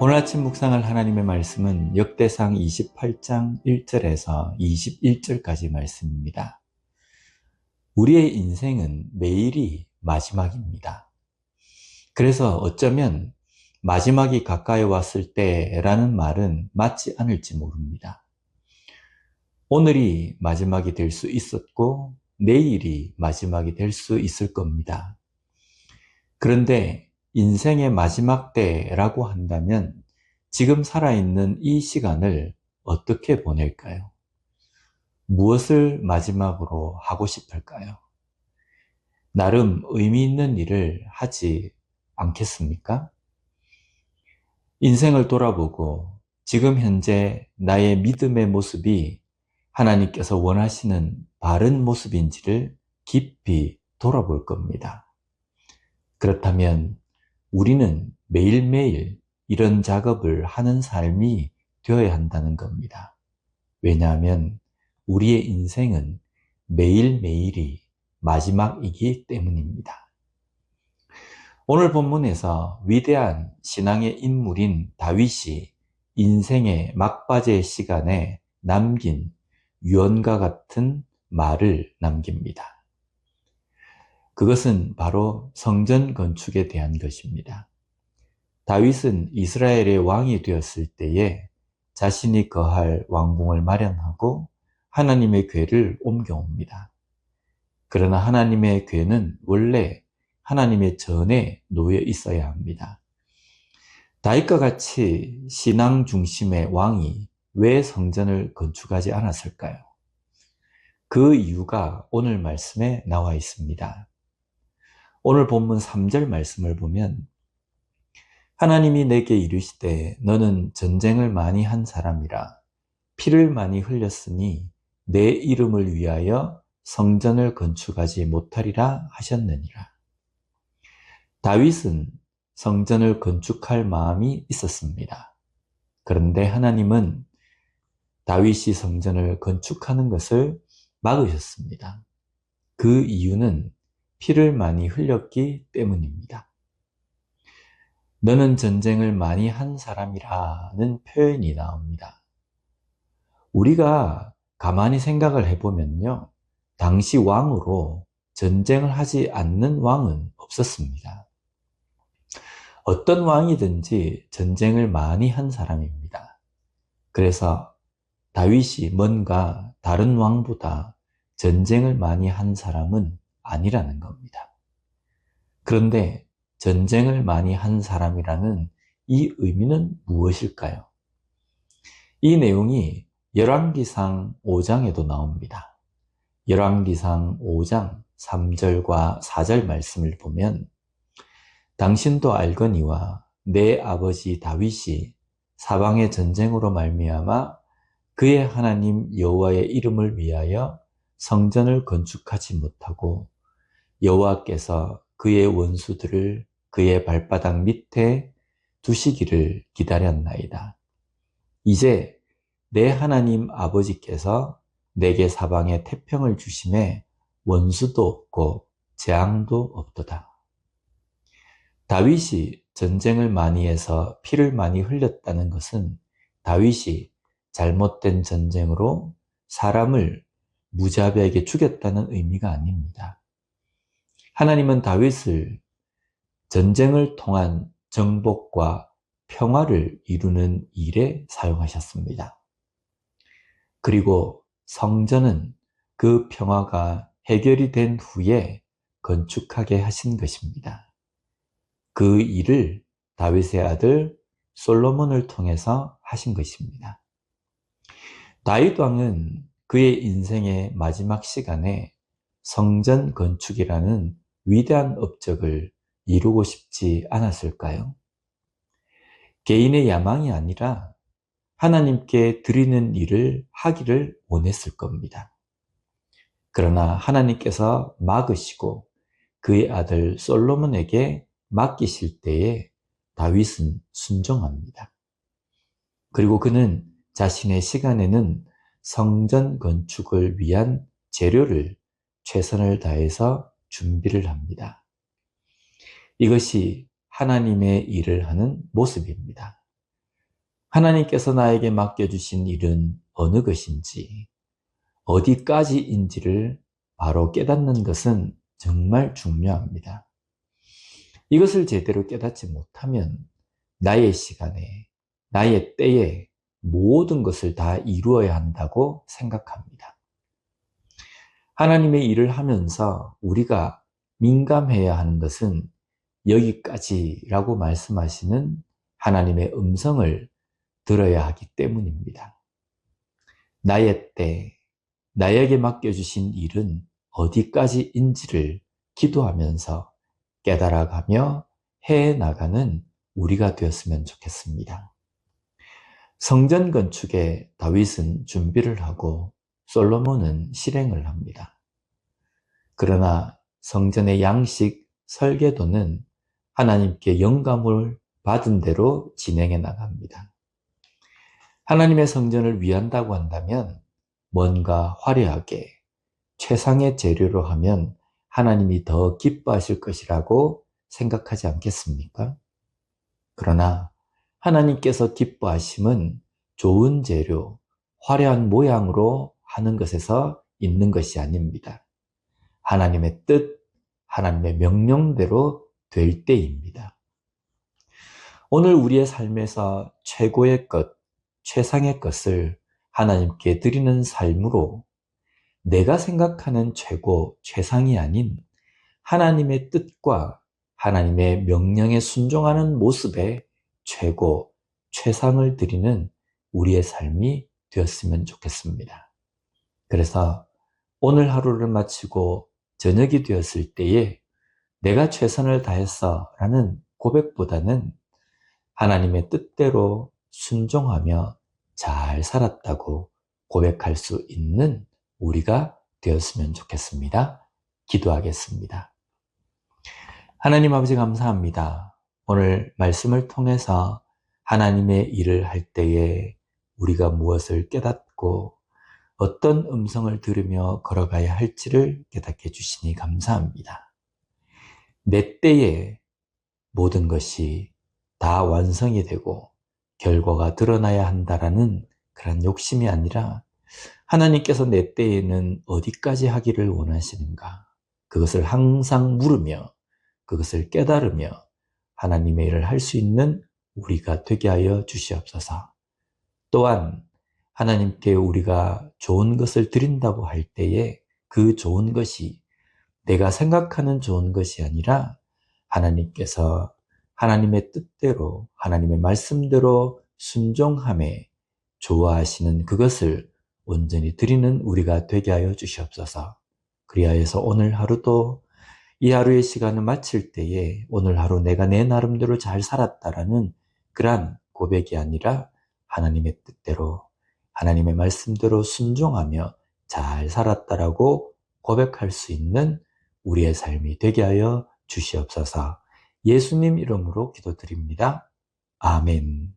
오늘 아침 묵상할 하나님의 말씀은 역대상 28장 1절에서 21절까지 말씀입니다. 우리의 인생은 매일이 마지막입니다. 그래서 어쩌면 마지막이 가까이 왔을 때라는 말은 맞지 않을지 모릅니다. 오늘이 마지막이 될 수 있었고 내일이 마지막이 될 수 있을 겁니다. 그런데 인생의 마지막 때라고 한다면 지금 살아있는 이 시간을 어떻게 보낼까요? 무엇을 마지막으로 하고 싶을까요? 나름 의미 있는 일을 하지 않겠습니까? 인생을 돌아보고 지금 현재 나의 믿음의 모습이 하나님께서 원하시는 바른 모습인지를 깊이 돌아볼 겁니다. 그렇다면 우리는 매일매일 이런 작업을 하는 삶이 되어야 한다는 겁니다. 왜냐하면 우리의 인생은 매일매일이 마지막이기 때문입니다. 오늘 본문에서 위대한 신앙의 인물인 다윗이 인생의 막바지의 시간에 남긴 유언과 같은 말을 남깁니다. 그것은 바로 성전 건축에 대한 것입니다. 다윗은 이스라엘의 왕이 되었을 때에 자신이 거할 왕궁을 마련하고 하나님의 궤를 옮겨옵니다. 그러나 하나님의 궤는 원래 하나님의 전에 놓여 있어야 합니다. 다윗과 같이 신앙 중심의 왕이 왜 성전을 건축하지 않았을까요? 그 이유가 오늘 말씀에 나와 있습니다. 오늘 본문 3절 말씀을 보면 하나님이 내게 이르시되 너는 전쟁을 많이 한 사람이라 피를 많이 흘렸으니 내 이름을 위하여 성전을 건축하지 못하리라 하셨느니라. 다윗은 성전을 건축할 마음이 있었습니다. 그런데 하나님은 다윗이 성전을 건축하는 것을 막으셨습니다. 그 이유는 피를 많이 흘렸기 때문입니다. 너는 전쟁을 많이 한 사람이라는 표현이 나옵니다. 우리가 가만히 생각을 해보면요. 당시 왕으로 전쟁을 하지 않는 왕은 없었습니다. 어떤 왕이든지 전쟁을 많이 한 사람입니다. 그래서 다윗이 뭔가 다른 왕보다 전쟁을 많이 한 사람은 아니라는 겁니다. 그런데 전쟁을 많이 한 사람이라는 이 의미는 무엇일까요? 이 내용이 열왕기상 5장에도 나옵니다. 열왕기상 5장 3절과 4절 말씀을 보면 당신도 알거니와 내 아버지 다윗이 사방의 전쟁으로 말미암아 그의 하나님 여호와의 이름을 위하여 성전을 건축하지 못하고 여호와께서 그의 원수들을 그의 발바닥 밑에 두시기를 기다렸나이다. 이제 내 하나님 아버지께서 내게 사방에 태평을 주심에 원수도 없고 재앙도 없도다. 다윗이 전쟁을 많이 해서 피를 많이 흘렸다는 것은 다윗이 잘못된 전쟁으로 사람을 무자비하게 죽였다는 의미가 아닙니다. 하나님은 다윗을 전쟁을 통한 정복과 평화를 이루는 일에 사용하셨습니다. 그리고 성전은 그 평화가 해결이 된 후에 건축하게 하신 것입니다. 그 일을 다윗의 아들 솔로몬을 통해서 하신 것입니다. 다윗 왕은 그의 인생의 마지막 시간에 성전 건축이라는 위대한 업적을 이루고 싶지 않았을까요? 개인의 야망이 아니라 하나님께 드리는 일을 하기를 원했을 겁니다. 그러나 하나님께서 막으시고 그의 아들 솔로몬에게 맡기실 때에 다윗은 순종합니다. 그리고 그는 자신의 시간에는 성전 건축을 위한 재료를 최선을 다해서 준비를 합니다. 이것이 하나님의 일을 하는 모습입니다. 하나님께서 나에게 맡겨주신 일은 어느 것인지, 어디까지인지를 바로 깨닫는 것은 정말 중요합니다. 이것을 제대로 깨닫지 못하면 나의 시간에, 나의 때에 모든 것을 다 이루어야 한다고 생각합니다. 하나님의 일을 하면서 우리가 민감해야 하는 것은 여기까지라고 말씀하시는 하나님의 음성을 들어야 하기 때문입니다. 나의 때, 나에게 맡겨주신 일은 어디까지인지를 기도하면서 깨달아가며 해나가는 우리가 되었으면 좋겠습니다. 성전 건축에 다윗은 준비를 하고 솔로몬은 실행을 합니다. 그러나 성전의 양식, 설계도는 하나님께 영감을 받은 대로 진행해 나갑니다. 하나님의 성전을 위한다고 한다면 뭔가 화려하게 최상의 재료로 하면 하나님이 더 기뻐하실 것이라고 생각하지 않겠습니까? 그러나 하나님께서 기뻐하심은 좋은 재료, 화려한 모양으로 하는 것에서 있는 것이 아닙니다. 하나님의 뜻, 하나님의 명령대로 될 때입니다. 오늘 우리의 삶에서 최고의 것, 최상의 것을 하나님께 드리는 삶으로 내가 생각하는 최고, 최상이 아닌 하나님의 뜻과 하나님의 명령에 순종하는 모습의 최고, 최상을 드리는 우리의 삶이 되었으면 좋겠습니다. 그래서 오늘 하루를 마치고 저녁이 되었을 때에 내가 최선을 다했어 라는 고백보다는 하나님의 뜻대로 순종하며 잘 살았다고 고백할 수 있는 우리가 되었으면 좋겠습니다. 기도하겠습니다. 하나님 아버지 감사합니다. 오늘 말씀을 통해서 하나님의 일을 할 때에 우리가 무엇을 깨닫고 어떤 음성을 들으며 걸어가야 할지를 깨닫게 해주시니 감사합니다. 내 때에 모든 것이 다 완성이 되고 결과가 드러나야 한다라는 그런 욕심이 아니라 하나님께서 내 때에는 어디까지 하기를 원하시는가? 그것을 항상 물으며 그것을 깨달으며 하나님의 일을 할 수 있는 우리가 되게 하여 주시옵소서. 또한 하나님께 우리가 좋은 것을 드린다고 할 때에 그 좋은 것이 내가 생각하는 좋은 것이 아니라 하나님께서 하나님의 뜻대로 하나님의 말씀대로 순종함에 좋아하시는 그것을 온전히 드리는 우리가 되게 하여 주시옵소서. 그리하여서 오늘 하루도 이 하루의 시간을 마칠 때에 오늘 하루 내가 내 나름대로 잘 살았다라는 그러한 고백이 아니라 하나님의 뜻대로 하나님의 말씀대로 순종하며 잘 살았다라고 고백할 수 있는 우리의 삶이 되게 하여 주시옵소서. 예수님 이름으로 기도드립니다. 아멘.